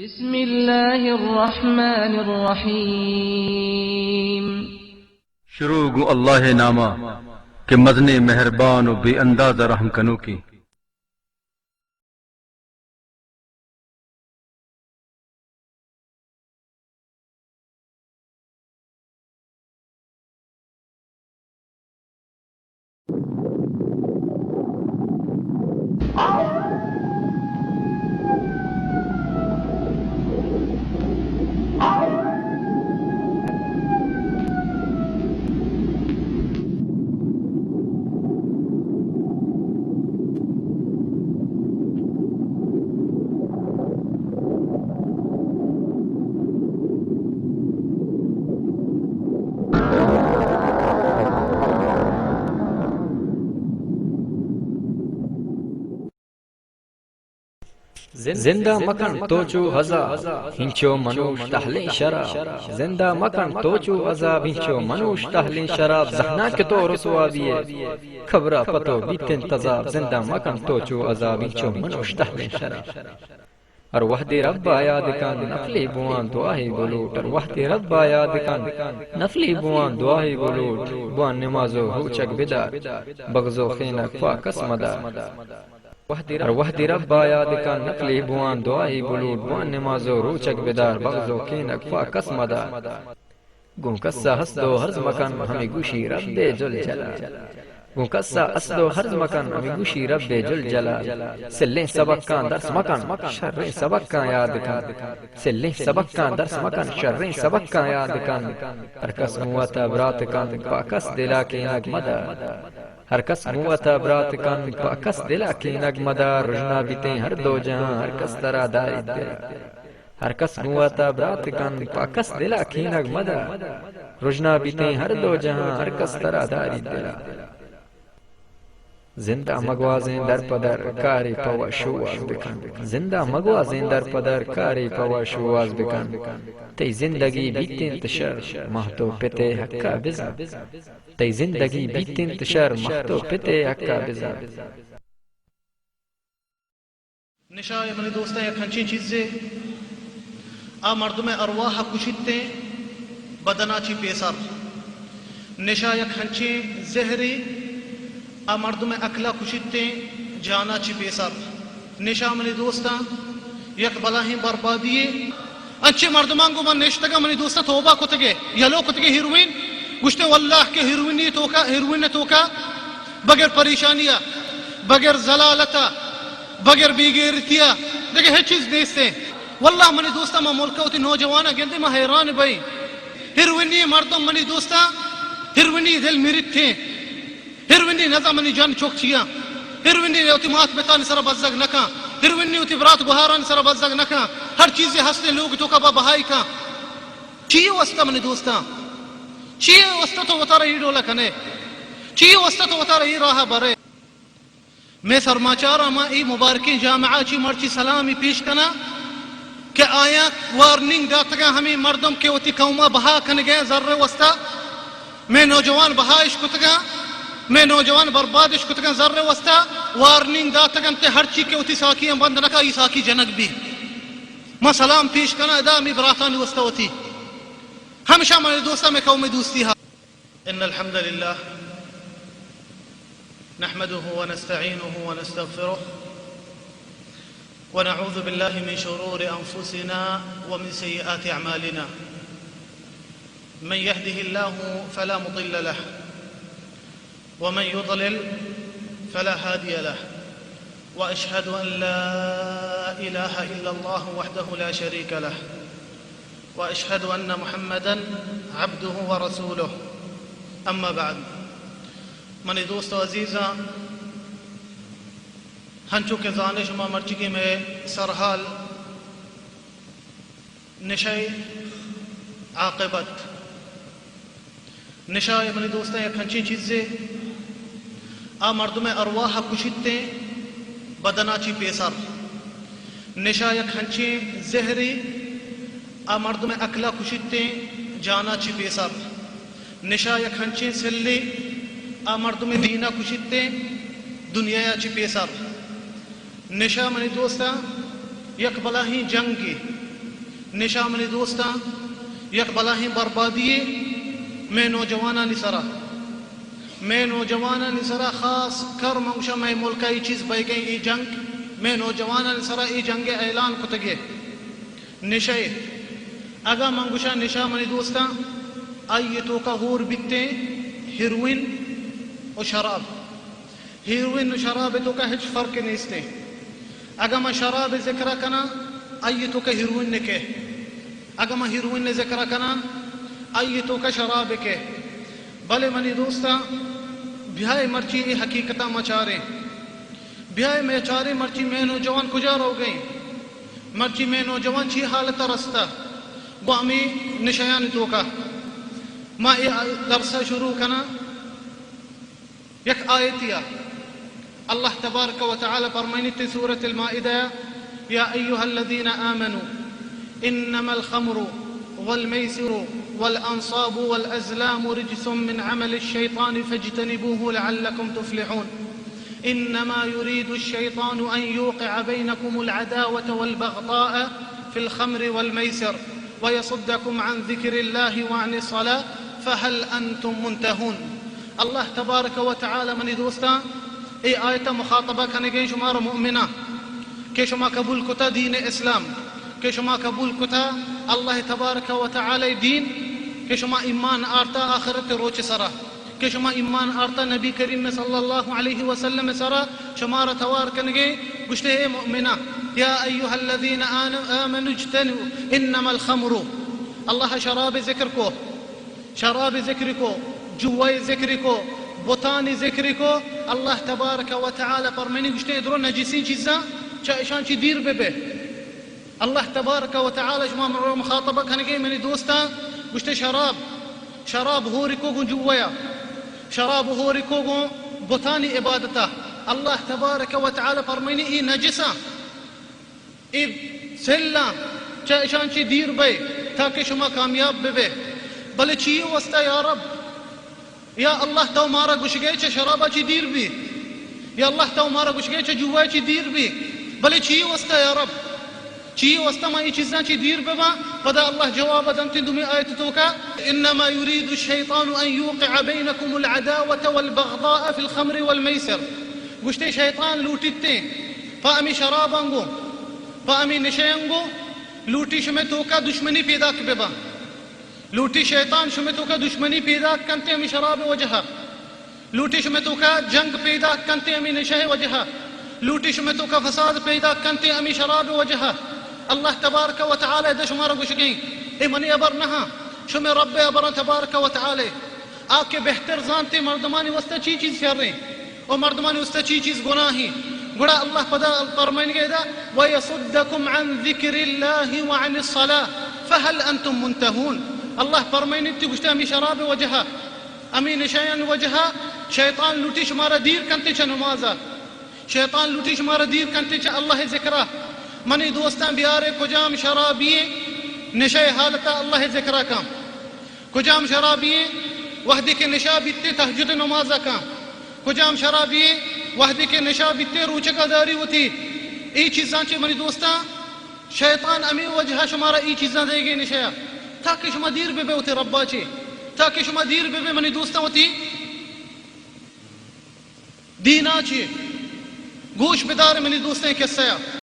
बिस्मिल्लाहिर्रहमानिर्रहीम। शुरू गु अल्लाह नामा के मजने मेहरबान व बेअंदाज़ रहम कनु की। जिंदा मकन तोचू हजा हिंचो मनूश तहले शराब। जिंदा मकन तोचू अजाब हिंचो मनूश तहले शराब। जहना के तो रसवाबिये खबरा पतो बीतन तजाब। जिंदा मकन तोचू अजाब हिंचो मनूश तहले शराब। और वहदे रब्बा याद कान नफली बुआन दुआही बुलूट। और वहदे रब्बा याद कान नफली बुआन दुआही बुलूट। बुआन नमाजो हुचक बिदार बगजो खीनक फाकस मदार। और वहदी रब्बा याद कान नफली बुआन दुआही बुलूट। बुआन नमाजो रूचक बिदार बगजो खीनक फाकस मदार। गुंकस्सा हसदो हर्ज मकान हमें गुशी रब्बे जुल जला। गुंकस्सा असदो हर्ज मकान हमें गुशी रब्बे जुल जला। सिल्ले सबक का दर्स मकान शर्रे सबक का याद कान। सिल्ले सबक का दर्स मकान शर्रे सबक का याद कान। हरकस मुआता ब्रात कान पाकस दिला के नग मदार। हरकस मुआता ब्रात कान पाकस दिला के नग मदार। रुजना बीते हर दो जहां हरकस तरा दारी दे। हरकस मुआता ब्रात कान पाकस दिला के नग मदार। रुजना बीते हर दो जहां हरकस तरा दारी दे। जिंदा मगवाजें दर पदर कारी पवा शुवाज बिकन। जिंदा मगवाजें दर पदर कारी पवा शुवाज बिकन। ते जिंदगी बीतें तशर महतो पिते हक्का बिजा। ते जिंदगी बीतें तशर महतो पिते हक्का बिजा। निशा मेरे दोस्त एक खंची चीज़े आ मर्दुम अरवाह कुशिते बदनाची पेसर। निशा एक खंची जहरी आ मर्दुम अकला कुशिते जानाची पेसर। निशा मेरे दोस्ता यक बलाही बर्बादिये अच्छे मर्दमांगो मन नेश्तगा मेरे दोस्ता तोबा कुतगे यलो कुतगे हीरोइन गुश्ते वल्लाह के हीरोइन तोका बगैर परेशानिया बगैर जलालता बगैर बीगेरतिया देखे हर चीज देते वल्लाह मेरे दोस्ता मा मुल्का उती नौजवाना गेंदे मा हैरान भाई हीरोइनी मर्दम मेरे दोस्ता हीरोइनी दिल मेरित थे हिरविनी नज़ा मनी जान चौक छिया हिरविनी उती मात बेतान सरा बज़ग नका हिरविनी उती बरात गुहारान सरा बज़ग नका हर चीज़ हंसते लोग तो का बहाई का चीज़ वस्ता मनी दोस्ता चीज़ वस्ता तो वतारा ही डोला कने चीज़ वस्ता तो वतारा ही राह बरे। मैं सरमाचारा मा ई मुबारकी जामिया ची मर्ची सलामी पेश कना के आया वार्निंग दातगा हमें मर्दम के उती कौमा बहा कन गए जर्रे वस्ता मैं नौजवान बहाइश कुतगा मैं नौजवान बर्बादिश कुतगन जर्रे वस्ता वार्निंग दातगन ते हर चीज के उती साकियां बंद नका ई साकी जनक भी मा सलाम पेश कना दामी बरातानी वस्ता होती हमेशा मेरे दोस्ता में कौम दोस्ती हा। इन्नल हम्दुलिल्लाह नहमदुहु व नस्तईनुहु व नस्तगफिरुह व नऊज़ु बिल्लाहि मिन शुरूरि अनफुसिना व मिन सय्यिआति अअमालिना मन यहदिहिल्लाहु फला मुदिल्ल लहु वमन युضلل फला हादिय लहु वअशहदु अन ला इलाहा इल्लल्लाहु वहदहु ला शरीक लहु वअशहदु अन्न मुहम्मदन अब्दुहु व रसूलुहु अम्मा बाद। मने दोस्तों अजीज़ा हंचू के जाने शुमा मर्चिकी में सरहाल निशाई आक़िबत निशा मने दोस्त एक हंची चीज़े आ मर्दुम अरवाह कुशिते बदनाची पेसर। निशा एक हंची जहरी आ मर्दुम अकला कुशिते जानाची पेसर। निशा एक हंची सिल्ली आ मर्दुम दीना कुशिते दुनियाची पेसर। निशा मने दोस्ता यक बलाही जंगी निशा मनी दोस्ता यक बलाही बर्बादी मैं नौजवाना निसरा खास कर मंगशा मैं मुल्क चीज बह गई ई जंग मैं नौजवाना निसरा ई जंग ऐलान कुतगे निशे अगा मंगुशा निशा मनी दोस्ता आइए तो का हूर बिकते हीरोइन और शराब तो का हिच फर्क नहीं अगर मैं शराब जिक्र कना आइए तो का हीरोइन ने के अगर मैं हीरोइन ने जिक्र कना आइए तो का शराब के भले मनी दोस्ता ब्याह मर्ची ये हकीकता मचारे ब्याह में चारे मर्ची में नौजवान गुजार हो गई मर्ची में नौजवान छी हालत रस्ता बामी निशायान तो का माँ ये दरसा शुरू कना यक आयतिया अल्लाह तबारक व तआला फरमाइने सूरत अल-माइदा या अय्युहल्लज़ीना आमनू इन्नमल खम्रु वल मैसिरु वल अंसाबु वल अज़लामु रिज्सुम मिन अमलिश शैतानि फज्तनिबूहु लअल्लकुम तुफ्लिहून इन्नमा युरीदु अश-शैतानु अन युक़िअ बैनकुमुल अदावत वल बग़दाअ फिल खम्रि वल मैसिर व यसुद्दकुम अन ज़िक्रिल्लाहि व अनिस सलाह फहल अंतुम मुंतहून। अल्लाह तबारक व तआला मनी दोस्ता ए आयत मुखातबा करने गई शुमार मुमिना के शुमा कबूल कुता दीन इस्लाम के शुमा कबूल कुता अल्लाह तबारक व तआला दीन के शुमा ईमान आरता आखिरत रोच सरा के शुमा ईमान आरता नबी करीम सल्लल्लाहु अलैहि वसल्लम सरा शुमार तवार करने गई गुश्ते ए मुमिना या अय्युहल्लज़ीना आमनू इज्तनिबू इन्नमल खम्रु अल्लाह शराब जिक्र को जुआ जिक्र को बुतानी जिक्र को अल्लाह तबारक व तआला फरमाने गुश्ते इधरो नजीसी चीज़ा चाइशान ची दीर बेबे अल्लाह तबारक व तआला शुमा मुखातबा करने गई मेरी दोस्ता गुश्ते शराब हो रिको गो जुआ शराब हो रिको गो बुतानी इबादता अल्लाह तबारक व तआला फरमाने ई नजिसा ई सेल्ला चाइशान ची दीर बे ताकि शुमा कामयाब बेबे भले ची वस्ता या रब या अल्लाह तो मारा गुशगे च शराबा ची दीर भी या अल्लाह तो मारा गुशगे च जुआ ची दीर भी भले ची वस्ता या रब ची वस्ता मा ई चीज़ां ची दीर बेबा पदा अल्लाह जवाब दंती दुमी आयत तो का इन्नमा युरीदु अश-शैतानु अन युक़िअ बैनकुमुल अदावत वल बग़दाअ फिल खम्रि वल मैसिर गुश्ते शैतान लूटिते फामी शराबंगो फामी निशयंगो लूटी शमे तो का दुश्मनी पैदा बेबा लूटी शैतान शुमेतों का दुश्मनी पैदा करते हमें शराब वजह लूटी शुमेतों का जंग पैदा करते हमें नशे वजह लूटी शुमेतों का फसाद पैदा करते हमें शराब वजह अल्लाह तबारक व तआला दे शुमारा गुश गई ए मनी अबर नहा शुमे रब अबर तबारक व तआला आपके बेहतर जानते मर्दमानी वस्ता ची चीज कर रहे और मर्दमानी वस्ता ची चीज गुनाही गुड़ा अल्लाह पदा फरमाने गया व यसुद्दकुम अन ज़िक्रिल्लाहि व अनिस सलाह फहल अंतुम मुंतहून अल्लाह फरमाइने ती गुश्ते अमी शराब वजह अमी निशायन वजह शैतान लूटी शुमारा दीर करते छ नमाजा शैतान लूटी शुमारा दीर करते छ अल्लाह जिक्रा मनी दोस्तां बियारे कुजाम शराबिये निशा हालता अल्लाह जिक्रा काम कुजाम शराबिये वहदी के निशा बित्ते तहज्जुद नमाजा काम कुजाम शराबिये वहदी के निशा बित्ते रूचकादारी होती ई चीज़ां चे मनी दोस्तां शैतान अमी वजह शुमारा ई चीज़ां देगी निशा ताकि शुमा दीर बेबे होते रब्बा चे ताकि शुमा दीर बेबे मनी दोस्ता होती दीना चे गोश बेदार मनी दोस्तें किस्सा